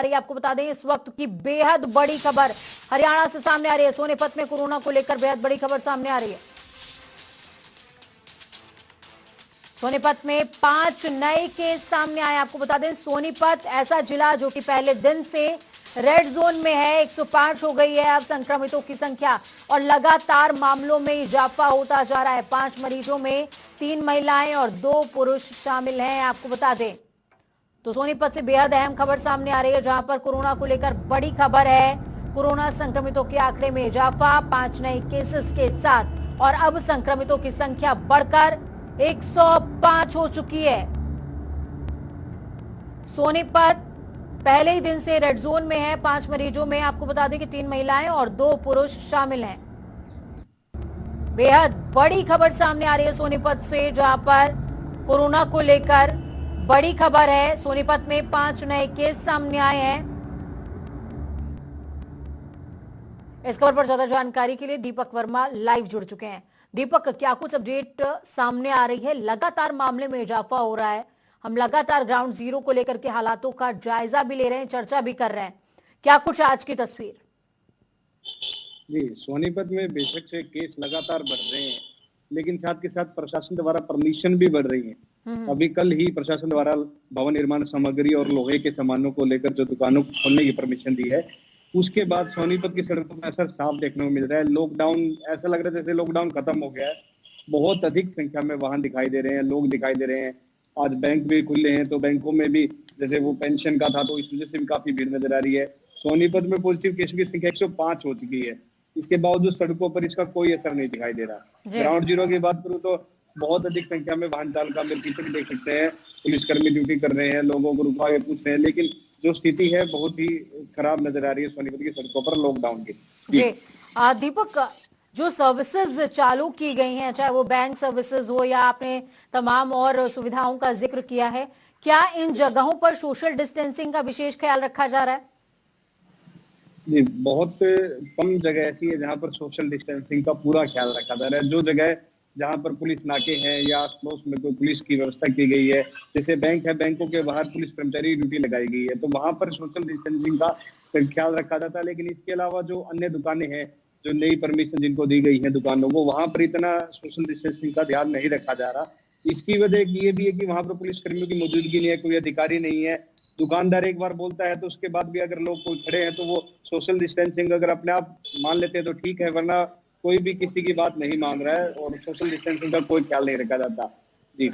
रही है। आपको बता दें इस वक्त की बेहद बड़ी खबर हरियाणा से सामने आ रही है। सोनीपत में कोरोना को लेकर बेहद बड़ी खबर सामने आ रही है। सोनीपत में 5 नए केस सामने आए। आपको बता दें सोनीपत ऐसा जिला जो कि पहले दिन से रेड जोन में है। 105 हो गई है अब संक्रमितों की संख्या और लगातार मामलों में इजाफा होता जा रहा है। 5 मरीजों में 3 महिलाएं और 2 पुरुष शामिल हैं। आपको बता दें तो सोनीपत से बेहद अहम खबर सामने आ रही है, जहां पर कोरोना को लेकर बड़ी खबर है। कोरोना संक्रमितों के आंकड़े में इजाफा 5 नए केसेस के साथ और अब संक्रमितों की संख्या बढ़कर 105 हो चुकी है। सोनीपत पहले ही दिन से रेड जोन में है। 5 मरीजों में आपको बता दें कि 3 महिलाएं और 2 पुरुष शामिल हैं। बेहद बड़ी खबर सामने आ रही है सोनीपत से, जहां पर कोरोना को लेकर बड़ी खबर है। सोनीपत में 5 नए केस सामने आए हैं। इस खबर पर ज्यादा जानकारी के लिए दीपक वर्मा लाइव जुड़ चुके हैं। दीपक, क्या कुछ अपडेट सामने आ रही है? लगातार मामले में इजाफा हो रहा है। हम लगातार ग्राउंड जीरो को लेकर के हालातों का जायजा भी ले रहे हैं, चर्चा भी कर रहे हैं। क्या कुछ आज की तस्वीर? जी, सोनीपत में बेशक से केस लगातार बढ़ रहे हैं, लेकिन साथ के साथ प्रशासन द्वारा परमिशन भी बढ़ रही है। अभी कल ही प्रशासन द्वारा भवन निर्माण सामग्री और लोहे के सामानों को लेकर जो दुकानों को खोलने की परमिशन दी है, उसके बाद सोनीपत की सड़कों में असर साफ देखने को मिल रहा है। लॉकडाउन ऐसा लग रहा है जैसे लॉकडाउन खत्म हो गया है। बहुत अधिक संख्या में वाहन दिखाई दे रहे हैं, लोग दिखाई दे रहे हैं। आज बैंक भी खुले हैं, तो बैंकों में भी जैसे वो पेंशन का था, तो इस वजह से भी काफी भीड़ नजर आ रही है। सोनीपत में पॉजिटिव केसों की संख्या 105 हो चुकी है। इसके बावजूद सड़कों पर इसका कोई असर नहीं दिखाई दे रहा। ग्राउंड जीरो की बात करूं तो बहुत अधिक संख्या में वाहन चालक आप पीछे भी देख सकते हैं, पुलिसकर्मी ड्यूटी कर रहे हैं, लोगों को रुकवा के पूछ रहे हैं, लेकिन जो स्थिति है बहुत ही खराब नजर आ रही है सोनीपत की सड़कों पर लॉकडाउन की। जी दीपक, जो सर्विसेज चालू की गई हैं, चाहे वो बैंक सर्विसेज हो या आपने तमाम और सुविधाओं का जिक्र किया है, क्या इन जगहों पर सोशल डिस्टेंसिंग का विशेष ख्याल रखा जा रहा है? जी, बहुत कम जगह ऐसी है जहां पर सोशल डिस्टेंसिंग का पूरा ख्याल रखा जा रहा है। जो जगह जहां पर पुलिस नाके हैं या आस पड़ोस में कोई पुलिस की व्यवस्था की गई है, जैसे बैंक है, बैंकों के बाहर पुलिस कर्मचारी ड्यूटी लगाई गई है, तो वहां पर सोशल डिस्टेंसिंग का ख्याल रखा जाता है। लेकिन इसके अलावा जो अन्य दुकानें हैं, जो नई परमिशन जिनको दी गई है दुकानों को, वहां पर इतना सोशल डिस्टेंसिंग का ध्यान नहीं रखा जा रहा। इसकी वजह ये भी है कि वहां पर पुलिस कर्मियों की मौजूदगी नहीं है, कोई अधिकारी नहीं है। दुकानदार एक बार बोलता है तो उसके बाद भी अगर लोग कोई खड़े हैं तो वो सोशल डिस्टेंसिंग अगर अपने आप मान लेते हैं तो ठीक है, वरना कोई भी किसी की बात नहीं मान रहा है और सोशल डिस्टेंसिंग का कोई ख्याल नहीं रखा जाता। जी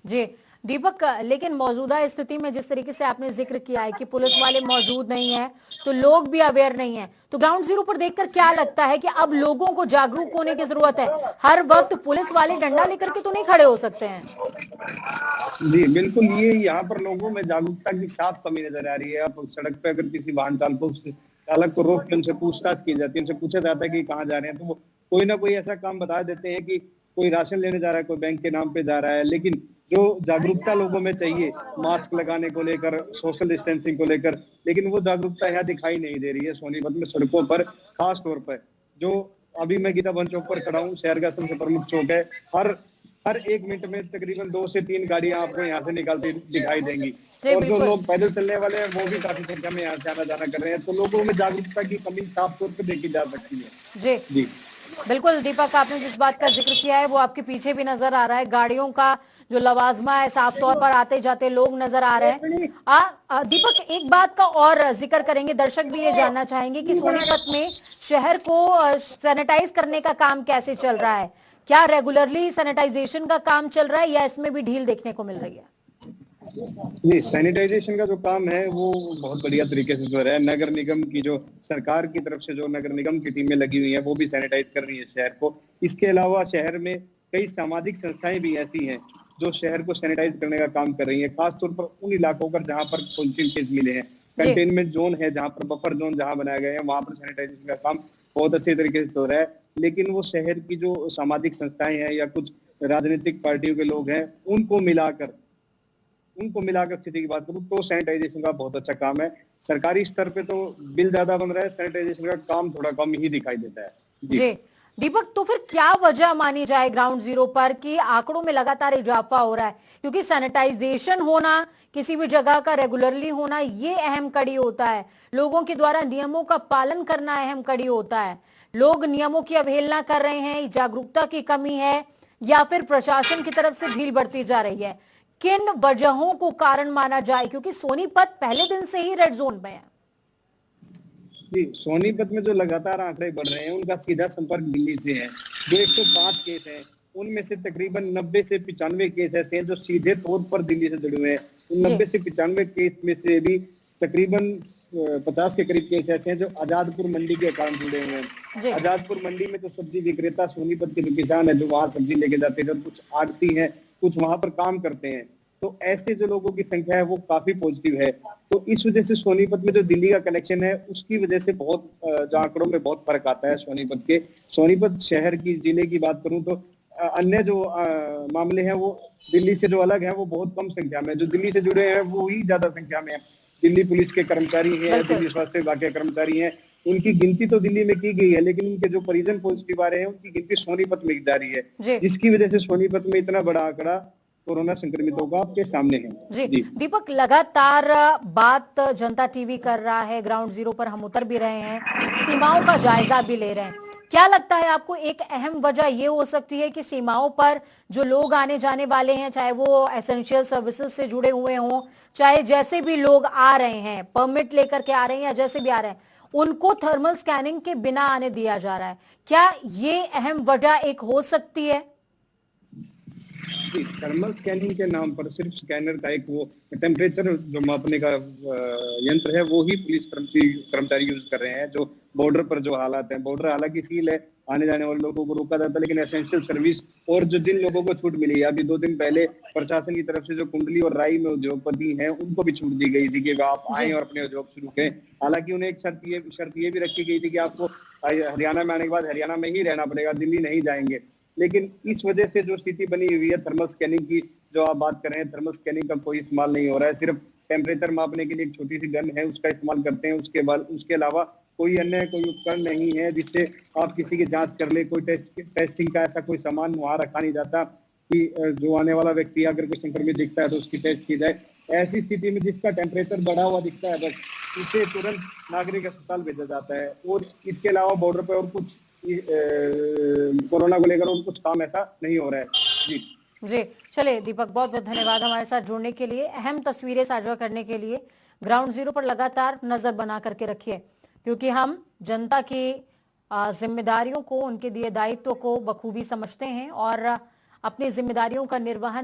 जी दीपक, लेकिन मौजूदा स्थिति में जिस तरीके से आपने जिक्र किया है कि पुलिस वाले मौजूद नहीं है, तो लोग भी अवेयर नहीं है, तो ग्राउंड जीरो पर देखकर क्या लगता है कि अब लोगों को जागरूक होने की जरूरत है? हर वक्त पुलिस वाले डंडा लेकर के तो नहीं खड़े हो सकते हैं। जी बिल्कुल, ये यहाँ पर लोगों में जागरूकता की साफ कमी नजर आ रही है। अब सड़क पे अगर किसी वाहन चालक को रोक के उनसे पूछताछ की जाती है, उनसे पूछा जाता है कि कहाँ जा रहे हैं, तो वो कोई ना कोई ऐसा काम बता देते हैं कि कोई राशन लेने जा रहा है, कोई बैंक के नाम पे जा रहा है। लेकिन जो जागरूकता लोगों में चाहिए मास्क लगाने को लेकर, सोशल डिस्टेंसिंग को लेकर, लेकिन वो जागरूकता यहाँ दिखाई नहीं दे रही है सोनीपत में सड़कों पर। खास तौर पर जो अभी मैं गीता भवन चौक पर खड़ा हूँ, शहर का सबसे प्रमुख चौक है। हर 1 मिनट में तकरीबन 2 से 3 गाड़ियां आपको यहाँ से निकलती दिखाई देंगी, और जो लोग पैदल चलने वाले हैं वो भी काफी संख्या में यहाँ से आना जाना कर रहे हैं। तो लोगों में जागरूकता की कमी साफ तौर पर देखी जा सकती है। जी जी बिल्कुल दीपक, आपने जिस बात का जिक्र किया है वो आपके पीछे भी नजर आ रहा है। गाड़ियों का जो लवाजमा है, साफ तौर पर आते जाते लोग नजर आ रहे हैं। दीपक, एक बात का और जिक्र करेंगे, दर्शक भी ये जानना चाहेंगे कि सोनीपत में शहर को सैनिटाइज करने का काम कैसे चल रहा है? क्या रेगुलरली सैनिटाइजेशन का काम चल रहा है या इसमें भी ढील देखने को मिल रही है? जी, सैनिटाइजेशन का जो काम है वो बहुत बढ़िया तरीके से हो रहा है। नगर निगम की जो सरकार की तरफ से जो नगर निगम की टीमें लगी हुई हैं वो भी सैनिटाइज कर रही है शहर को। इसके अलावा शहर में कई सामाजिक संस्थाएं भी ऐसी हैं जो शहर को सैनिटाइज करने का काम कर रही है, खासतौर पर उन इलाकों पर जहाँ पर पॉजिटिव केस मिले हैं। कंटेनमेंट जोन है, जहाँ पर बफर जोन जहाँ बनाए गए हैं, वहां पर सैनिटाइजेशन का काम बहुत अच्छे तरीके से हो रहा है। लेकिन वो शहर की जो सामाजिक संस्थाएं हैं या कुछ राजनीतिक पार्टियों के लोग हैं, उनको मिलाकर स्थिति की बात करूं तो सैनिटाइजेशन का बहुत अच्छा काम है। सरकारी स्तर पे तो बिल ज्यादा बन रहा है, सैनिटाइजेशन का काम थोड़ा कम ही दिखाई देता है। जी दीपक, तो फिर क्या वजह मानी जाए ग्राउंड जीरो पर कि आंकड़ों में लगातार इजाफा हो रहा है? क्योंकि सैनिटाइजेशन होना, किसी भी जगह का रेगुलरली होना, ये अहम कड़ी होता है। लोगों के द्वारा नियमों का पालन करना अहम कड़ी होता है। लोग नियमों की अवहेलना कर रहे हैं, जागरूकता की कमी है, या फिर प्रशासन की तरफ से ढील बढ़ती जा रही है? किन वजहों को कारण माना जाए, क्योंकि सोनीपत पहले दिन से ही रेड जोन में है? जी, सोनीपत में जो लगातार आंकड़े बढ़ रहे हैं उनका सीधा संपर्क दिल्ली से है। जो 105 केस हैं उनमें से तकरीबन 90 से 95 केस ऐसे हैं जो सीधे तौर पर दिल्ली से जुड़े हुए हैं। उन 90 से 95 केस में से भी तकरीबन 50 के करीब केस ऐसे हैं जो आजादपुर मंडी के कारण जुड़े हुए हैं। आजादपुर मंडी में जो सब्जी विक्रेता सोनीपत के जो किसान है जो वहां सब्जी लेके जाते हैं, कुछ आड़ती हैं, कुछ वहां पर काम करते हैं, तो ऐसे जो लोगों की संख्या है वो काफी पॉजिटिव है। तो इस वजह से सोनीपत में जो दिल्ली का कनेक्शन है उसकी वजह से बहुत जो आंकड़ों में बहुत फर्क आता है सोनीपत के। सोनीपत शहर की जिले की बात करूं तो अन्य जो मामले हैं वो दिल्ली से जो अलग है वो बहुत कम संख्या में, जो दिल्ली से जुड़े हैं वो ही ज्यादा संख्या में है। दिल्ली पुलिस के कर्मचारी हैं, दिल्ली स्वास्थ्य विभाग के कर्मचारी हैं, उनकी गिनती तो दिल्ली में की गई है, लेकिन उनके जो परिजन पॉजिटिव आ रहे हैं उनकी गिनती सोनीपत में की जा रही है, जिसकी वजह से सोनीपत में इतना बड़ा आंकड़ा कोरोना संक्रमितों का आपके सामने है। जी दीपक, लगातार बात जनता टीवी कर रहा है, ग्राउंड जीरो पर हम उतर भी रहे हैं, सीमाओं का जायजा भी ले रहे हैं। क्या लगता है आपको, एक अहम वजह ये हो सकती है कि सीमाओं पर जो लोग आने जाने वाले हैं, चाहे वो एसेंशियल सर्विसेज से जुड़े हुए हों, चाहे जैसे भी लोग आ रहे हैं, परमिट लेकर के आ रहे हैं या जैसे भी आ रहे हैं, उनको थर्मल स्कैनिंग के बिना आने दिया जा रहा है? क्या ये अहम वजह एक हो सकती है? थर्मल स्कैनिंग के नाम पर सिर्फ स्कैनर का एक वो टेम्परेचर जो मापने का यंत्र है वो ही पुलिस कर्मचारी यूज कर रहे हैं। जो बॉर्डर पर जो हालात है, बॉर्डर हालांकि सील है, आने जाने वाले लोगों को रोका जाता है, लेकिन एसेंशियल सर्विस और जो जिन लोगों को छूट मिली है, अभी 2 दिन पहले प्रशासन की तरफ से जो कुंडली और राई में उद्योगपति हैं उनको भी छूट दी गई थी कि आप आए और अपने उद्योग शुरू करें। हालांकि उन्हें एक शर्त ये भी रखी गई थी कि आपको हरियाणा में आने के बाद हरियाणा में ही रहना पड़ेगा, दिल्ली नहीं जाएंगे। लेकिन इस वजह से जो स्थिति बनी हुई है थर्मल स्कैनिंग की, जो आप बात कर रहे हैं, थर्मल स्कैनिंग का कोई इस्तेमाल नहीं हो रहा है। सिर्फ टेम्परेचर मापने के लिए एक छोटी सी गन है, उसका इस्तेमाल करते हैं। उसके अलावा कोई अन्य कोई उपकरण नहीं है जिससे आप किसी की जांच कर ले। कोई टेस्टिंग का ऐसा कोई सामान वहां रखा नहीं जाता कि जो आने वाला व्यक्ति अगर कोई संक्रमित दिखता है तो उसकी टेस्ट की जाए। ऐसी स्थिति में जिसका टेम्परेचर बढ़ा हुआ दिखता है बस उसे तुरंत नागरिक अस्पताल भेजा जाता है। और इसके अलावा बॉर्डर पर और कुछ कोरोना को लेकर और कुछ काम ऐसा नहीं हो रहा है। जी चलिए दीपक, बहुत बहुत धन्यवाद हमारे साथ जुड़ने के लिए, अहम तस्वीरें साझा करने के लिए। ग्राउंड जीरो पर लगातार नजर बना करके रखिए, क्योंकि हम जनता की जिम्मेदारियों को, उनके दिए दायित्व को बखूबी समझते हैं और अपनी जिम्मेदारियों का निर्वहन